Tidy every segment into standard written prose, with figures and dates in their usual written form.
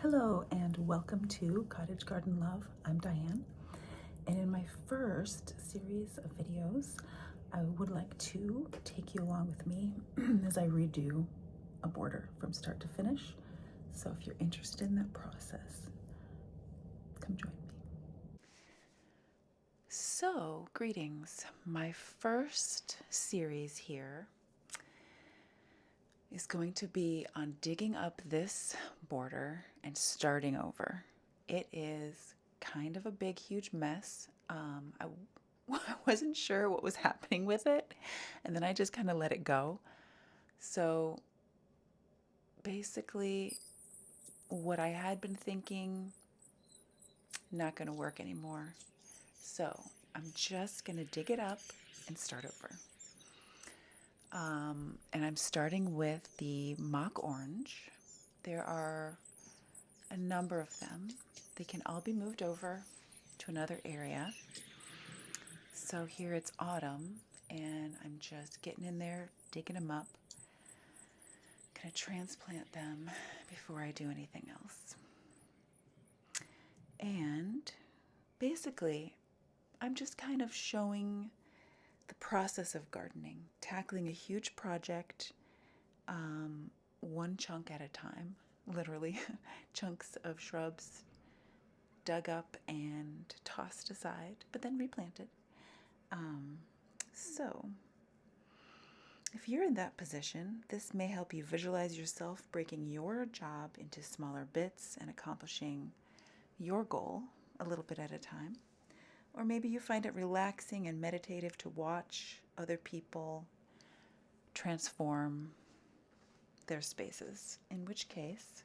Hello and welcome to Cottage Garden Love. I'm Diane, and in my first series of videos, I would like to take you along with me as I redo a border from start to finish. So if you're interested in that process, come join me. So, greetings. My first series here is going to be on digging up this border and starting over. It is kind of a big, huge mess. I wasn't sure what was happening with it, and then I just kind of let it go. So basically, what I had been thinking, not going to work anymore. So I'm just going to dig it up and start over. And I'm starting with the mock orange. There are a number of them. They can all be moved over to another area. So here it's autumn, and I'm just getting in there, digging them up. Gonna transplant them before I do anything else. And basically, I'm just kind of showing the process of gardening, tackling a huge project, one chunk at a time, literally chunks of shrubs dug up and tossed aside, but then replanted. So if you're in that position, this may help you visualize yourself breaking your job into smaller bits and accomplishing your goal a little bit at a time. Or maybe you find it relaxing and meditative to watch other people transform their spaces, in which case,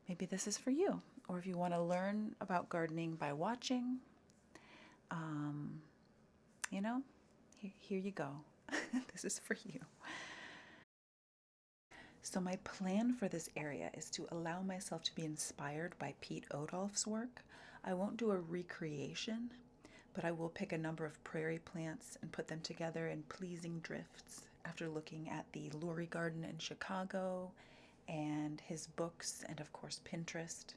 maybe this is for you. Or if you want to learn about gardening by watching, here you go. This is for you. So my plan for this area is to allow myself to be inspired by Piet Oudolf's work. I won't do a recreation, but I will pick a number of prairie plants and put them together in pleasing drifts after looking at the Lurie Garden in Chicago and his books and, of course, Pinterest.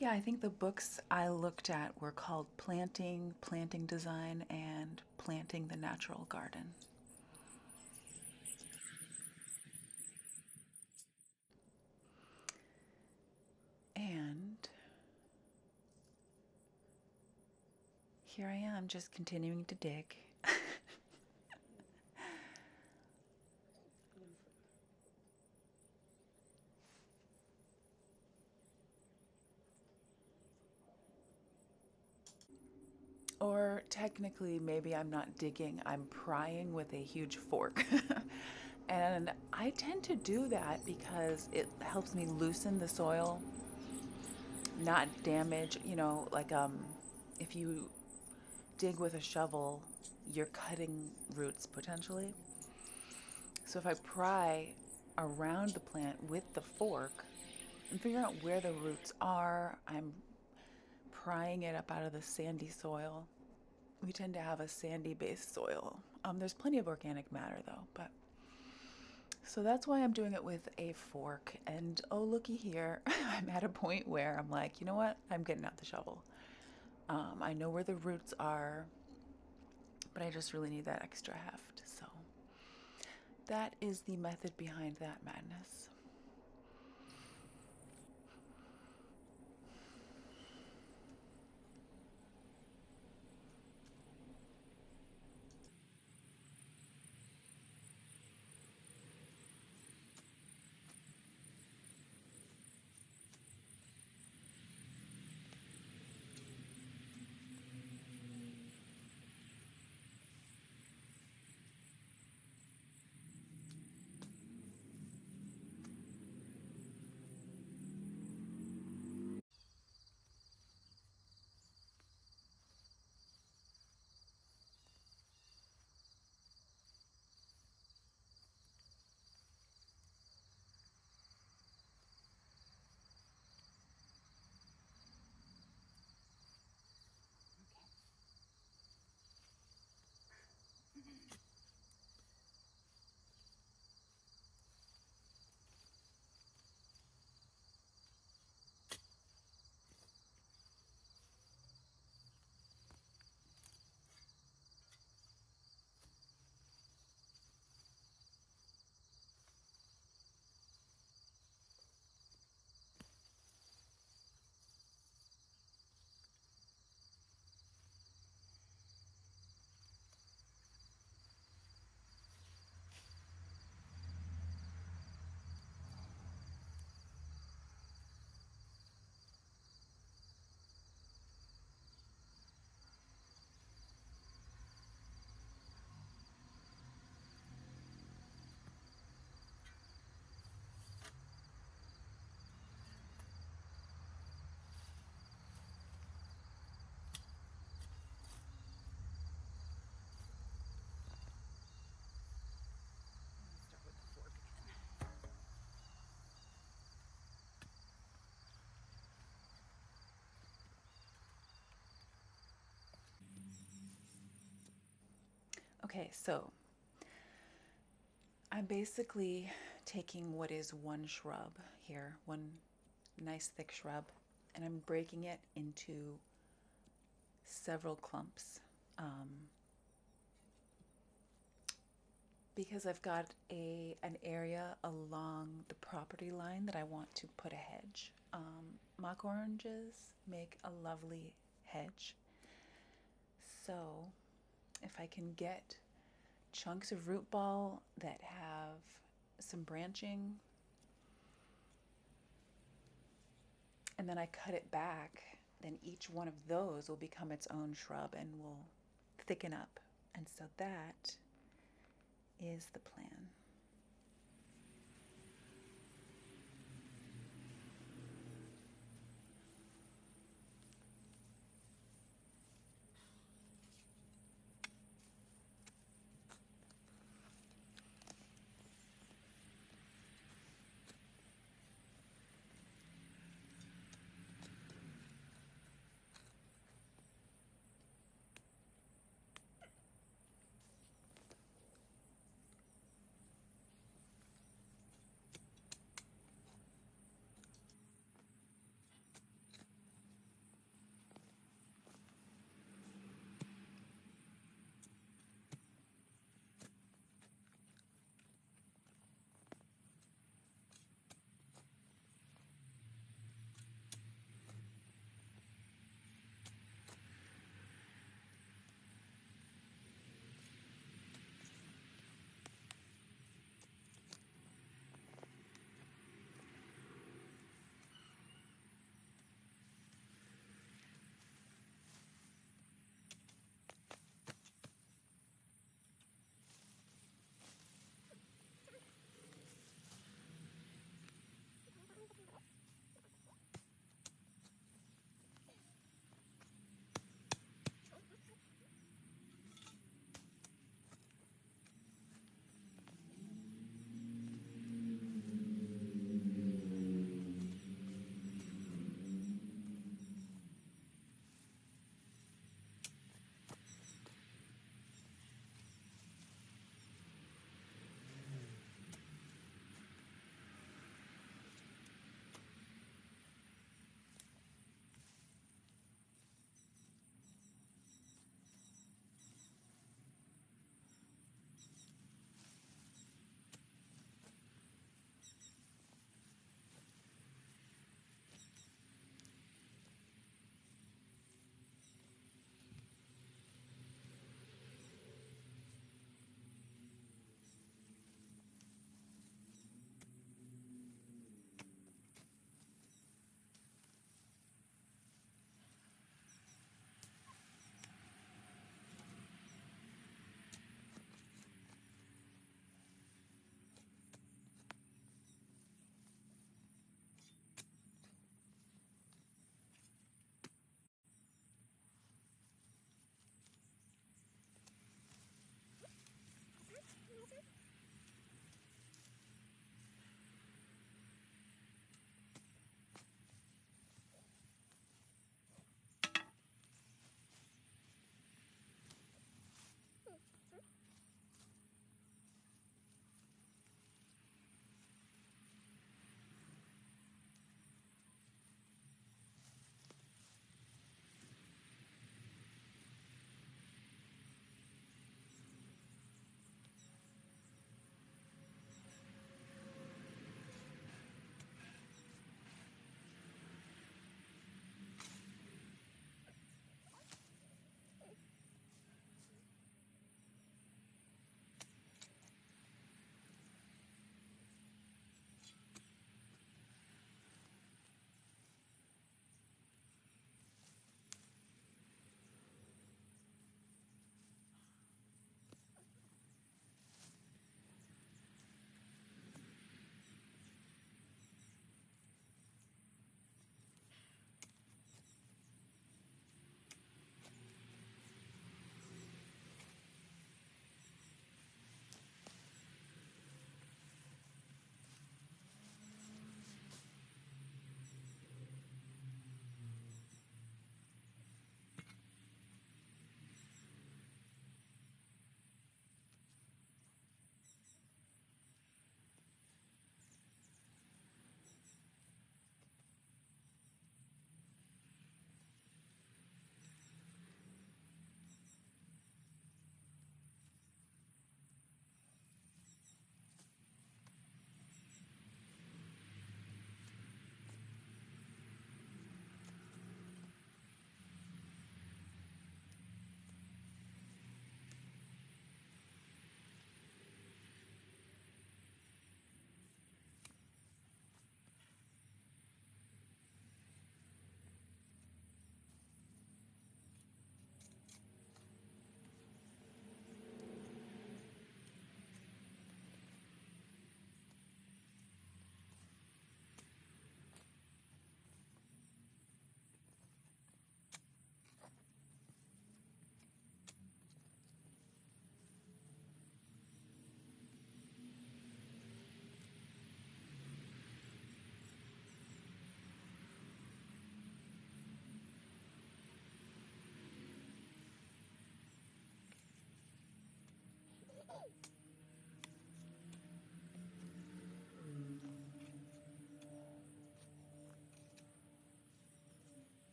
Yeah, I think the books I looked at were called Planting, Planting Design, and Planting the Natural Garden. And here I am, just continuing to dig. Or technically, maybe I'm not digging, I'm prying with a huge fork. And I tend to do that because it helps me loosen the soil, not damage, if you dig with a shovel, you're cutting roots potentially. So if I pry around the plant with the fork and figure out where the roots are, I'm prying it up out of the sandy soil. We tend to have a sandy-based soil. There's plenty of organic matter though, but so that's why I'm doing it with a fork. And oh, looky here, I'm at a point where I'm like, you know what? I'm getting out the shovel. I know where the roots are, but I just really need that extra heft. So that is the method behind that madness. Okay, so I'm basically taking what is one shrub here, one nice thick shrub, and I'm breaking it into several clumps. Because I've got an area along the property line that I want to put a hedge. Mock oranges make a lovely hedge. So if I can get chunks of root ball that have some branching, and then I cut it back, then each one of those will become its own shrub and will thicken up. And so that is the plan.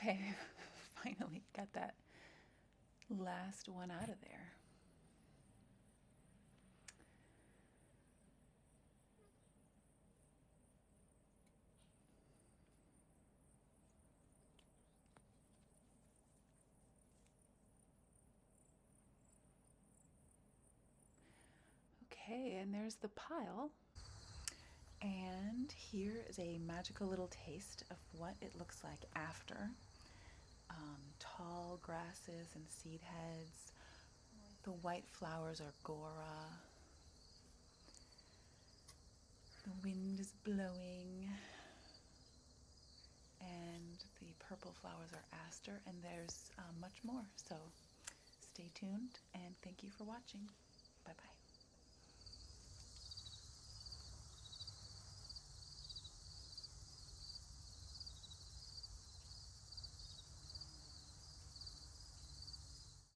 Okay, finally got that last one out of there. Okay, and there's the pile. And here is a magical little taste of what it looks like after. Tall grasses and seed heads. The white flowers are gora. The wind is blowing. And the purple flowers are aster, and there's much more. So stay tuned, and thank you for watching. Bye-bye.